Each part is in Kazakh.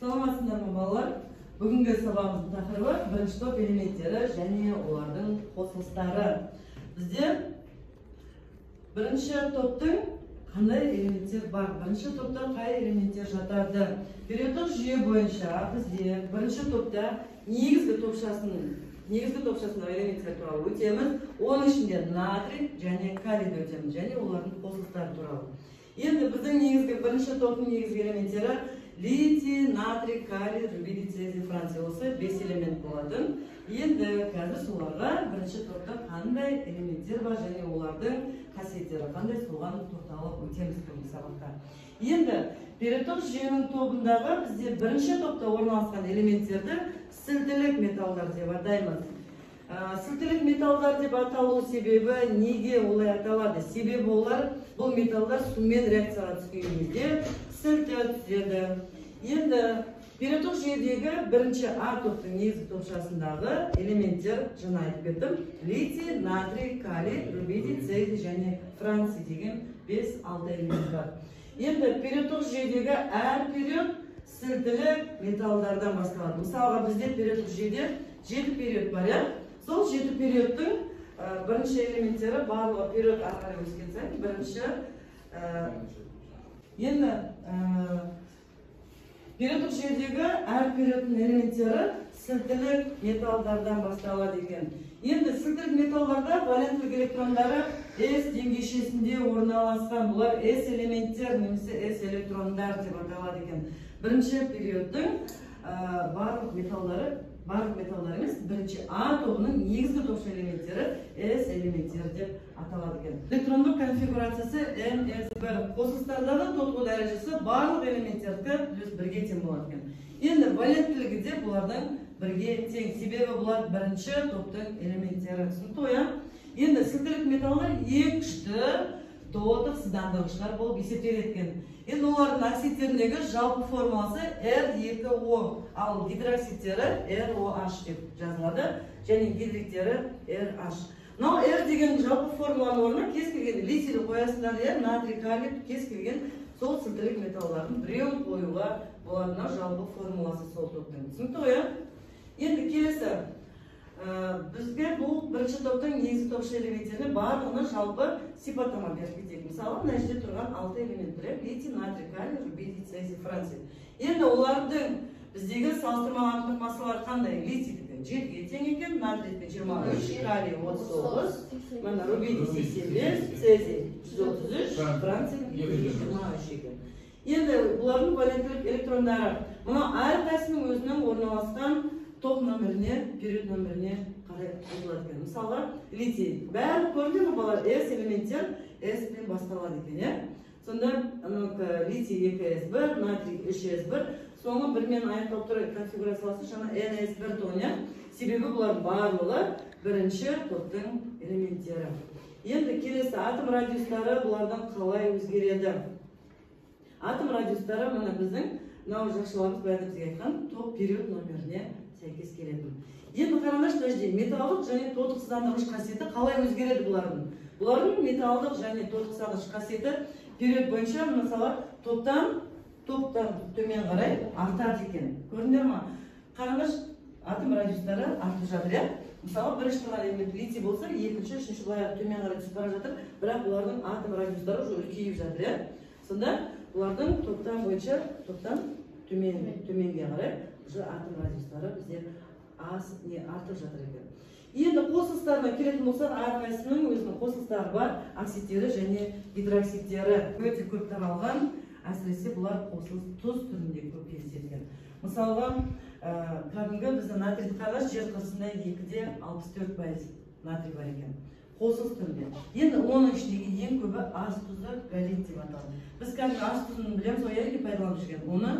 Саламатсыздарбы балалар? Бүгінгі сабағымыздың тақырыбы бірінші топ элементтері және олардың қосылыстары. Бізде бірінші топтың қандай элементтер бар? Бірінші топта қай элементтер жатады? Периодтық жүйе бойынша бізде бірінші топта негізгі топшасының элементтері туралы өтеміз. Оның ішінде натрий және калийді өтеміз және олардың қосылыстары туралы. Енді біздің негізгі бірінші топтың негізгі элементтері литий, натрий, калий, рубидий, цезий, франций. Осы 5 элемент болатын. Енді қазір соларға бірінші топта қандай элементтер бар және олардың қасиеттері қандай, соған тоқталып өтеміз бүгінгі сабақта. Енді периодтық жүйенің тобындағы бізде бірінші топта орналасқан элементтерді сілтілік металдар деп атаймыз. Сілтілік металдар деп аталу себебі неге олай аталады? Себебі олар бұл металдар сумен реакцияға түскен кезде сілті түседі. Енді периодтық жүйедегі бірінші А топтың негізгі топшасындағы элементтер жаңа айтып кеттім. Литий, натрий, калий, рубидий, цезий және франций деген 5-6 элемент бар. Енді периодтық жүйедегі әр период сілтілік металдардан басталады. Мысалға бізде периодтық жүйеде 7 период бар, иә? Сол 7 периодтың бірінші элементтері барлығы период арқылы өскен сайын бірінші енді периодтық жүйедегі әр периодтың элементтері сілтілік металдардан басталады екен. Енді сілтілік металдарда валенттілік электрондары S деңгейшесінде орналасқан. Бұлар S элементтер немесе S электрондар деп аталады екен. Бірінші периодтың барлық металдар емес, бірінші А тобының негізгі топшы элементтері S элементтері деп аталады екен. Электрондық конфигурациясы NS1. Қосылыстардағы тотығу дәрежесі барлық элементтерді плюс 1-ге тең болады екен. Енді валенттілігі де бұлардың 1-ге тең. Себебі бұлар бірінші топтың элементтері. Түсінікті? Енді сілтілік металдар ең күшті тотық сыздандырғыштар болып есептеледі екен. Енді олардың оксидтеріндегі жалпы формуласы R2O, ал гидроксидтері ROH деп жазылады, және гидриктері RH. Мынау R деген жалпы формуланың орнына кез келген литийді қоясыңдар, натрий, калий, кез келген сол сілтілік металдардың біреуін қоюға болатына жалпы формуласы сол топтың. Түсінікті? Енді келесі бізге бұл бірінші топтың негізгі топшы элементтеріне барлығына жалпы сипаттама беріп кетейік. Мысалы, мына жерде тұрған 6 элемент бар: литий, натрий, калий, рубидий, цезий, франций. Енді олардың біздегі салыстырмалы анықтамалары қандай? Литийдікі 7-ге тең екен, натрийдікі 23, калий 39, мына рубидий 85, цезий 133, франций 23 екен. Енді бұлардың валенттілік электрондары мына әрқайсының өзінің орналасқан топ нөміріне, период нөміріне қарай қойылады екен. Мысалға, литий. Бәрі көрді ме балар? S элементтер S-пен басталады екен. Сонда литий 2S1, натрий 3S1, соңы 1-мен аяқталып тұр конфигурацияласы жаңа NS1 тоня. Себебі бұлар барлығы бірінші топтың элементтері. Енді келесі атом радиустары бұлардан қалай өзгереді? Атом радиустары мына біздің мынау жақшыларымыз баяғыда бізге айтқан топ период нөміріне сәйкес келеді. Енді қараңызшы, металдық және тотық сыздандырғыш қасиеті қалай өзгереді бұлардың? Бұлардың металдық және тотық сыздандырғыш қасиеті период бойынша мысалы топтан төмен қарай артады екен. Көрдіңдер ме? Қараңыз, атом радиустары артып жатыр. Мысалы, бірінші тұрған элемент литий болса, екінші, үшінші былай төмен қарай түсіп бара жатыр, бірақ бұлардың атом радиустары уже үлкейіп жатыр. Сонда бұлардың топтан бойынша төменге қарай атом радиустары бізде артып жатыр екен. Енді қосылыстарына келетін болсақ, әрқайсының өзінің қосылыстары бар, оксидтері және гидроксидтері өте көп таралған, әсіресе бұлар қосылыс тұз түрінде көп кездескен. Мысалға, кәдімгі біздің натрийді қараңыз, жер қыртысында 2-де 64% натрий бар екен. Қосылыс түрінде. Енді оның ішіндегі ең көбі ас тұзы галит деп аталады. Біз кәдімгі ас тұзын білеміз, ойайы пайдаланып жүрген. Оны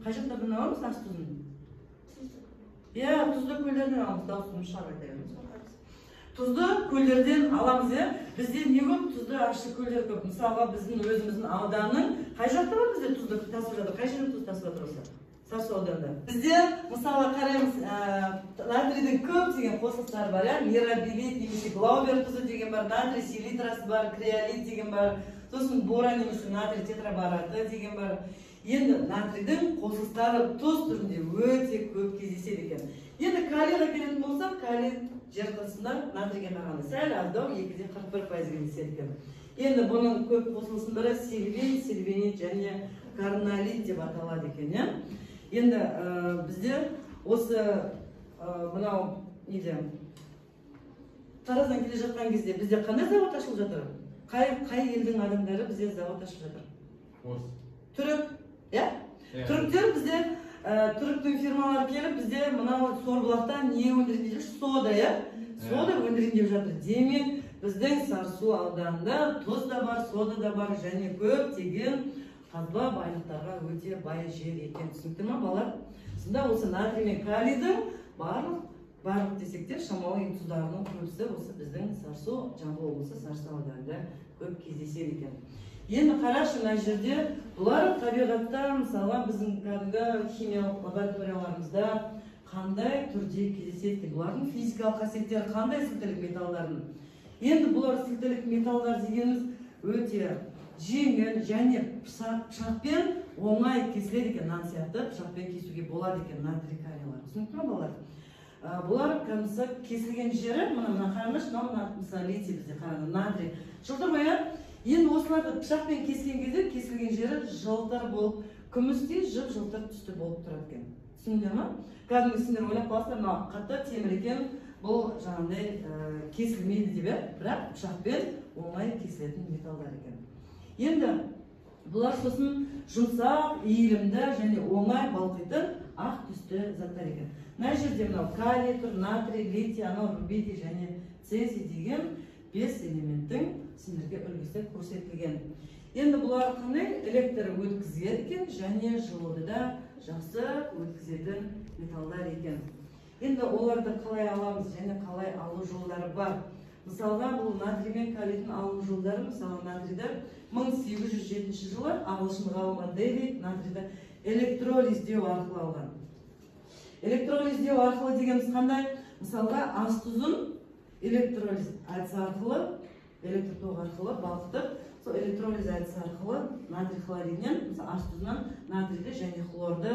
қай жақтардан аламыз ас тұзын? Тұзды көлдерден аламыз, дауысымыз шығарып айтайымыз. Тұзды көлдерден аламыз, бізде не көп? Тұзды ащы көлдер көп. Мысалға, біздің өзіміздің ауданның қай жақта бар бізде тұзды тасып жатыр? Қай жерден тұз тасып жатыр осы? Сарысу ауданында. Бізде, мысалға, қараймыз, натрийдің көп деген қосылыстары бар, мирабилит немесе глаубер тұзы деген бар, натрий селитрасы бар, креолит деген бар, сосын бора немесе натрий тетрабараты деген бар. Енді натрийдің қосылыстары тұз түрінде өте көп кездеседі екен. Енді калийға келетін болсақ, калий жер қыртысында натрийге қарағанда сәл аздау 2-41% кездеседі екен. Енді бұның көп қосылысының бірі сильвин, сильвинит және карналит деп аталады екен. Енді бізде осы мынау неде Тараздан келе жатқан кезде бізде қандай завод ашылып жатыр? Қай елдің адамдары бізде завод ашып жатыр? Түрік, түріктер бізде түріктің фирмалары келіп бізде мынау Сорбұлақта не өндірген деп сода, сода өндірген деп жатыр. Демек біздің Сарысу ауданында тұз да бар, сода да бар және көптеген қазба байлықтарға өте бай жер екен. Түсінікті ма балалар? Сонда осы натрий мен калийдің барлық десек те шамалы тұздарының көбісі осы біздің Сарысу, Жамбыл облысы Сарысу ауданында көп кездеседі екен. Енді қарашы, мына жерде бұлар табиғатта, мысалы, біздің кәдімгі химиялық лабораторияларымызда қандай түрде кездеседі екен. Бұлардың физикалық қасиеттері қандай сілтілік металдардың? Енді бұлар сілтілік металдар дегеніміз өте жеңіл және пышақпен оңай кесіледі екен. Нан сияқты пышақпен кесуге болады екен натрий калийлар. Түсінікті ме балалар? Бұлар кесілген жері, мына қараңызшы, мысалы литий бізде қараңыз, натрий. Жылдырмай, енді осыларды пышақпен кесілген кезде кесілген жері жылтыр болып, күмістей жып-жылтыр түсті болып тұрады екен. Түсіндіңдер ме? Кәдімгі сендер ойлап қаласыздар, мына қатты темір екен, бұл жаңағыдай кесілмейді деп, бірақ пышақпен оңай кесілетін металдар екен. Енді бұлар сосын жұмсақ, иілімді және оңай балқитын ақ түсті заттар екен. Мына жерде мынау калий тұр, натрий, литий, анау рубидий және цезий деген 5 элементтің сендерге үлгісі көрсетілген. Енді бұлар қандай электр өткізеді екен және жылуды да жақсы өткізетін металдар екен. Енді оларды қалай аламыз және қалай алу жолдары бар. Мысалға, бұл натрий мен калийдің алу жолдары, мысалы, натрийді 1807 жылы ағылшын ғалымы Дэвид натрийді электролиздеу арқылы алған. Электролиздеу арқылы дегеніміз қандай? Мысалға, ас тұзын электролиз әдісі арқылы, электр тоғы арқылы балқытып, сол электролиз әдісі арқылы натрий хлоридінен, мысалы, ас тұзынан натрийді және хлорды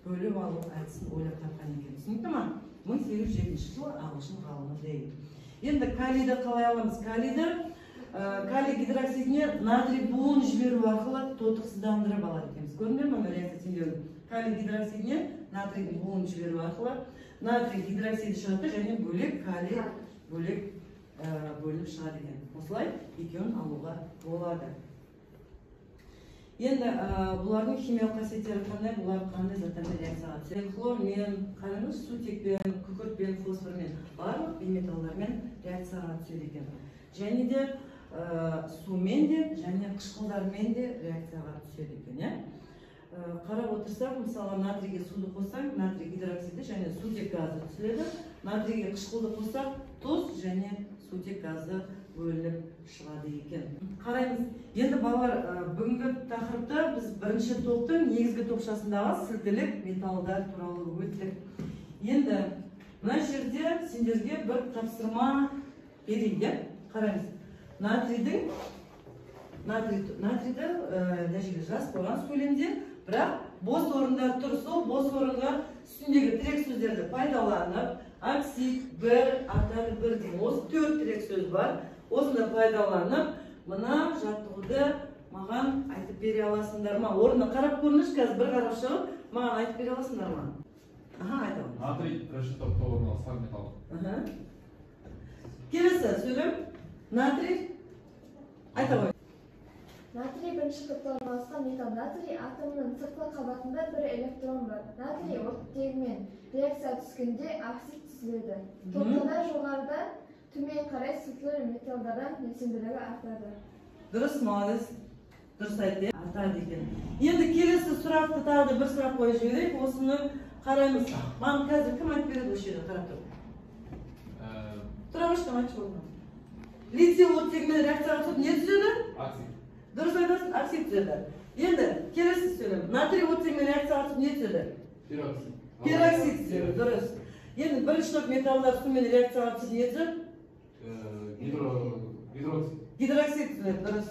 бөліп алу әдісін ойлап тапқан екен. Түсінікті ма? 1807 жылы ағылшын ғалымы Дэвид. Енді калийді қалай аламыз? Калий гидроксидіне натрий буын жіберу арқылы тотықсыздандырып алады екенбіз. Көрдіңдер ме реакция теңдеуін? Калий гидроксидіне натрийдің буын жіберу арқылы натрий гидроксиді шығады және бөлек калий бөлек бөлініп шығады екен. Осылай екеуін алуға болады. Енді бұлардың химиялық қасиеттері қандай? Бұлар қандай заттармен реакцияға түседі? Хлормен, қараңыз, сутекпен, күкіртпен, фосформен, барлық бейметалдармен реакцияға түседі екен. Және де сумен де және қышқылдармен де реакцияға түседі екен. Қарап отырсақ, мысалы, натрийге суды қоссаң, натрий гидроксиді және сутек газы түседі. Натрийге қышқылды қоссақ, тұз және сутек газы бөлініп шығады екен. Қараймыз, енді балалар, бүгінгі тақырыпта біз бірінші топтың негізгі топшасындағы сілтілік металдар туралы өттік. Енді мына жерде сендерге бір тапсырма берейін. Қараймыз, натрийді жас қойған сөйлемде, бірақ бос орындар тұр, сол бос орынға үстіндегі тірек сөздерді пайдаланып, оксид, бір, атар, бір деген, осы 4 тірек сөз бар. Осында пайдаланып, мына жаттығуды маған айтып бере аласыңдар ма? Орында қарап көріңіз, қазір бір қарап шығып, маған айтып бере аласыңдар ма? Айтамын. Натрий бірінші топта орналасқан металл. Келесі сөйлем. Натрий. Айта ғой. Натрий бірінші топта орналасқан металл. Натрий атомының сыртқы қабатында бір электрон бар. Натрий оттегімен реакция түскенде оксид түзіледі. Топтада жоғарыда төмен қарай сылтылы металдардан белсенділігі артады. Дұрыс, молодец. Дұрыс айтты, артады екен. Енді келесі сұрақты тағы бір сұрақ қойып жіберейік. Осыны қараймыз. Маған қазір кім айтып береді осы жерде қарап тұр? Тұрабышты айтшы болған. Литий оттегімен реакцияға түсіп не түзеді? Оксид. Дұрыс айтасың, оксид түзеді. Енді келесі сөйлем. Натрий оттегімен реакцияға түсіп не түзеді? Пероксид. Пероксид түзеді, дұрыс. Енді бірінші топ металдар сумен реакцияға түсіп не түзеді? Гидроксид. Гидроксид түзеді, дұрыс.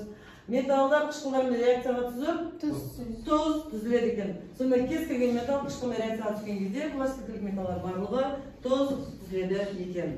Металдар қышқылдармен реакцияға түсіп, тұз түзіледі екен. Сонда кез келген металл қышқылмен реакцияға түскен кезде пластикалық металлар барлығы тұз түзіледі екен.